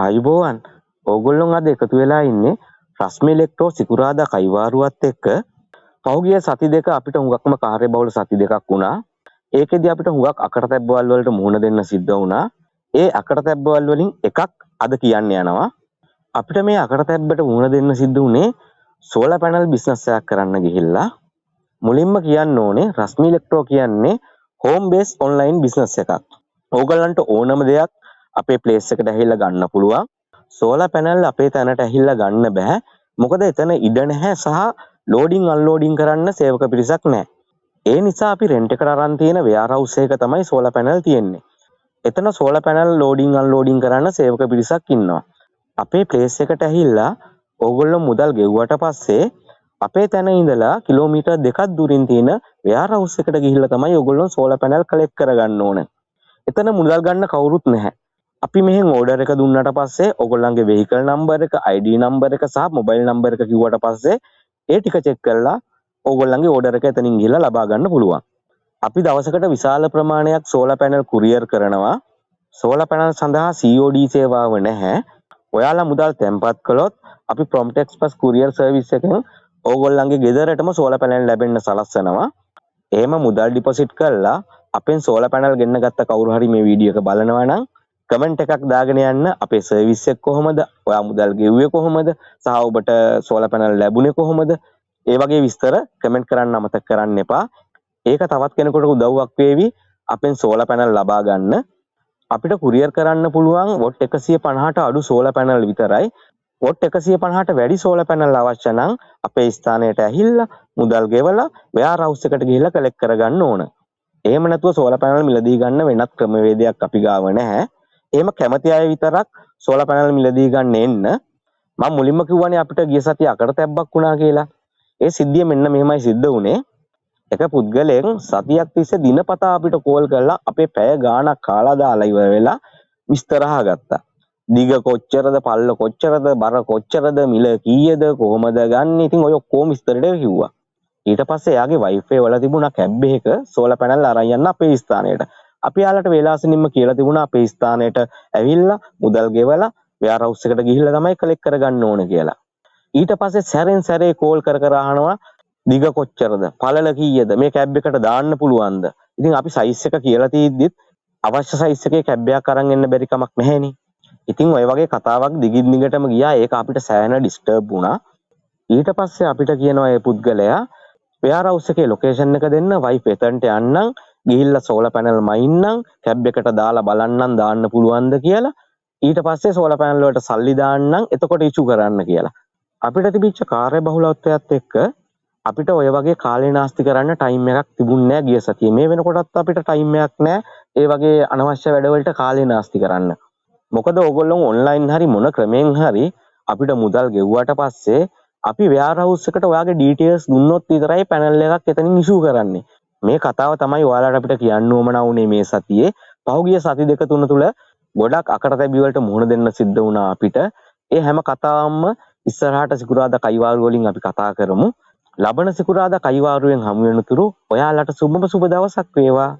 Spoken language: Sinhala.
ආයුබෝවන්. ඕගොල්ලොන් අද එකතු වෙලා ඉන්නේ රශ්මි ඉලෙක්ට්‍රෝ සිකුරාදා කයිවාරුවත් එක්ක. පහුගිය සති දෙක අපිට හුඟක්ම කාර්යබහුල සති දෙකක් වුණා. ඒකෙදි අපිට හුඟක් අකටතැබ්බවල් වලට මුහුණ දෙන්න සිද්ධ වුණා. ඒ අකටතැබ්බවල් වලින් එකක් අද කියන්න යනවා. අපිට මේ අකටතැබ්බට මුහුණ දෙන්න සිද්ධ වුණේ සෝලර් පැනල් බිස්නස් එකක් කරන්න ගිහිල්ලා. මුලින්ම කියන්න ඕනේ රශ්මි ඉලෙක්ට්‍රෝ කියන්නේ හෝම් බේස් ඔන්ලයින් බිස්නස් එකක්. ඕගලන්ට ඕනම දෙයක් අපේ ප්ලේස් එකට ඇහිල්ලා ගන්න පුළුවන්. සෝලර් පැනල් අපේ තැනට ඇහිල්ලා ගන්න බෑ. මොකද එතන ඉඩ නැහැ සහ ලෝඩින් අන්ලෝඩින් කරන්න සේවක පිරිසක් නැහැ. ඒ නිසා අපි රෙන්ට් එකට අරන් තියෙන වෙයාරහවුස් එක තමයි සෝලර් පැනල් තියෙන්නේ. එතන සෝලර් පැනල් ලෝඩින් අන්ලෝඩින් කරන්න සේවක පිරිසක් ඉන්නවා. අපේ ප්ලේස් එකට ඇහිල්ලා ඕගොල්ලෝ මුදල් ගෙව්වට පස්සේ අපේ තැන ඉඳලා කිලෝමීටර් දෙකක් දුරින් තියෙන වෙයාරහවුස් එකට ගිහිල්ලා තමයි ඕගොල්ලෝ සෝලර් පැනල් කලෙක්ට් කරගන්න ඕන. එතන මුදල් ගන්න කවුරුත් නැහැ. අපි මෙහෙන් ඕඩර් එක දුන්නාට පස්සේ ඔයගොල්ලන්ගේ වෙහිකල් නම්බර් එක, ID නම්බර් එක සහ මොබයිල් නම්බර් එක කිව්වට පස්සේ ඒ ටික චෙක් කරලා ඔයගොල්ලන්ගේ ඕඩර් එක එතනින් ගිහලා ලබා ගන්න පුළුවන්. අපි දවසකට විශාල ප්‍රමාණයක් සෝලර් පැනල් කුරියර් කරනවා. සෝලර් පැනල් සඳහා COD සේවාව නැහැ. ඔයාලා මුදල් තැන්පත් කළොත් අපි Prompt Express courier service එකෙන් ඕගොල්ලන්ගේ ගෙදරටම සෝලර් පැනල් ලැබෙන්න සලස්වනවා. එහෙම මුදල් ඩිපොසිට් කරලා අපෙන් සෝලර් පැනල් ගෙන්න ගත්ත කවුරු හරි මේ වීඩියෝ එක බලනවා නම් කමෙන්ට් එකක් දාගෙන යන්න අපේ සර්විස් එක කොහොමද, ඔයා මුදල් ගෙව්වේ කොහොමද, සහ ඔබට සෝලර් පැනල් ලැබුණේ කොහොමද, ඒ වගේ විස්තර කමෙන්ට් කරන්න අමතක කරන්න එපා. ඒක තවත් කෙනෙකුට උදව්වක් වේවි අපෙන් සෝලර් පැනල් ලබා ගන්න. අපිට කුරියර් කරන්න පුළුවන් වොට් 150ට අඩු සෝලර් පැනල් විතරයි. වොට් 150ට වැඩි සෝලර් පැනල් අවශ්‍ය නම් අපේ ස්ථානයට ඇහිල්ලා මුදල් ගෙවලා වෙයාරහවුස් එකට ගිහිල්ලා කලෙක්ට් කරගන්න ඕන. එහෙම නැතුව සෝලර් පැනල් මිලදී ගන්න වෙනත් ක්‍රමවේදයක් අපි ගාව නැහැ. එහෙම කැමති අය විතරක් සෝලර් පැනල් මිලදී ගන්න එන්න. මම මුලින්ම කිව්වනේ අපිට ගිය සතිය අකටතැබ්බක් වුණා කියලා. ඒ සිද්ධිය මෙන්න මෙහෙමයි සිද්ධ වුණේ. එක පුද්ගලයෙක් සතියක් තිස්සේ දිනපතා අපිට කෝල් කරලා අපේ පැය ගාණක් කාලා දාලා ඉවර වෙලා විස්තර අහගත්තා. දිග කොච්චරද, පල්ල කොච්චරද, බර කොච්චරද, මිල කීයද, කොහොමද ගන්න. ඉතින් ඔය ඔක්කොම විස්තරට කිව්වා. ඊට පස්සේ එයාගේ වයිෆයි වල තිබුණා කැබ් එකක සෝලර් පැනල් අරන් යන්න අපේ ස්ථානයට. අපි යාලට වේලාසනින්ම කියලා තිබුණා අපේ ස්ථානයට ඇවිල්ලා මුදල් ගෙවලා වෙයාරහවුස් එකට ගිහිල්ලා තමයි කලෙක්ට් කරගන්න ඕන කියලා. ඊට පස්සේ සැරෙන් සැරේ කෝල් කර කර අහනවා දිග කොච්චරද, පළල කීයද, මේ කැබ් එකට දාන්න පුළුවන්ද. ඉතින් අපි සයිස් එක කියලා තියද්දිත් අවශ්‍ය සයිස් එකේ කැබ් එකක් අරන් එන්න බැරි කමක් නැහැනේ. ඉතින් ඔය වගේ කතාවක් දිගින් දිගටම ගියා. ඒක අපිට සෑහෙන ඩිස්ටර්බ් වුණා. ඊට පස්සේ අපිට කියනවා මේ පුද්ගලයා වෙයාරහවුස් එකේ ලොකේෂන් එක දෙන්න, වයිෆ් එතනට යන්නම්, ගිහිල්ලා සෝලර් පැනල් මයින්නම්, කැබ් එකට දාලා බලන්නම් දාන්න පුළුවන්ද කියලා. ඊට පස්සේ සෝලර් පැනල් වලට සල්ලි දාන්නම්, එතකොට ඉෂු කරන්න කියලා. අපිට තිබිච්ච කාර්යබහුලත්වයත් එක්ක අපිට ඔය වගේ කාලේ නාස්ති කරන්න ටයිම් එකක් තිබුණේ නැහැ ගිය සතියේ. මේ වෙනකොටත් අපිට ටයිම් එකක් නැහැ ඒ වගේ අනවශ්‍ය වැඩවලට කාලේ නාස්ති කරන්න. මොකද ඕගොල්ලෝ ඔන්ලයින් හරි මොන ක්‍රමෙන් හරි අපිට මුදල් ගෙව්වට පස්සේ අපි වෙයාරහවුස් එකට ඔයාගේ ඩීටේල්ස් දුන්නොත් විතරයි පැනල් එකක් එතනින් ඉෂු කරන්නේ. මේ කතාව තමයි ඔයාලට අපිට කියන්න උවමනා වුණේ මේ සතියේ. පහුගිය සති දෙක තුන තුල ගොඩක් අකටතැබි වලට මුහුණ දෙන්න සිද්ධ වුණා අපිට. ඒ හැම කතාවක්ම ඉස්සරහට සිකුරාදා කයිවාරු වලින් අපි කතා කරමු. ලබන සිකුරාදා කයිවාරුවෙන් හමු වෙනතුරු ඔයාලට සුබ දවසක් වේවා.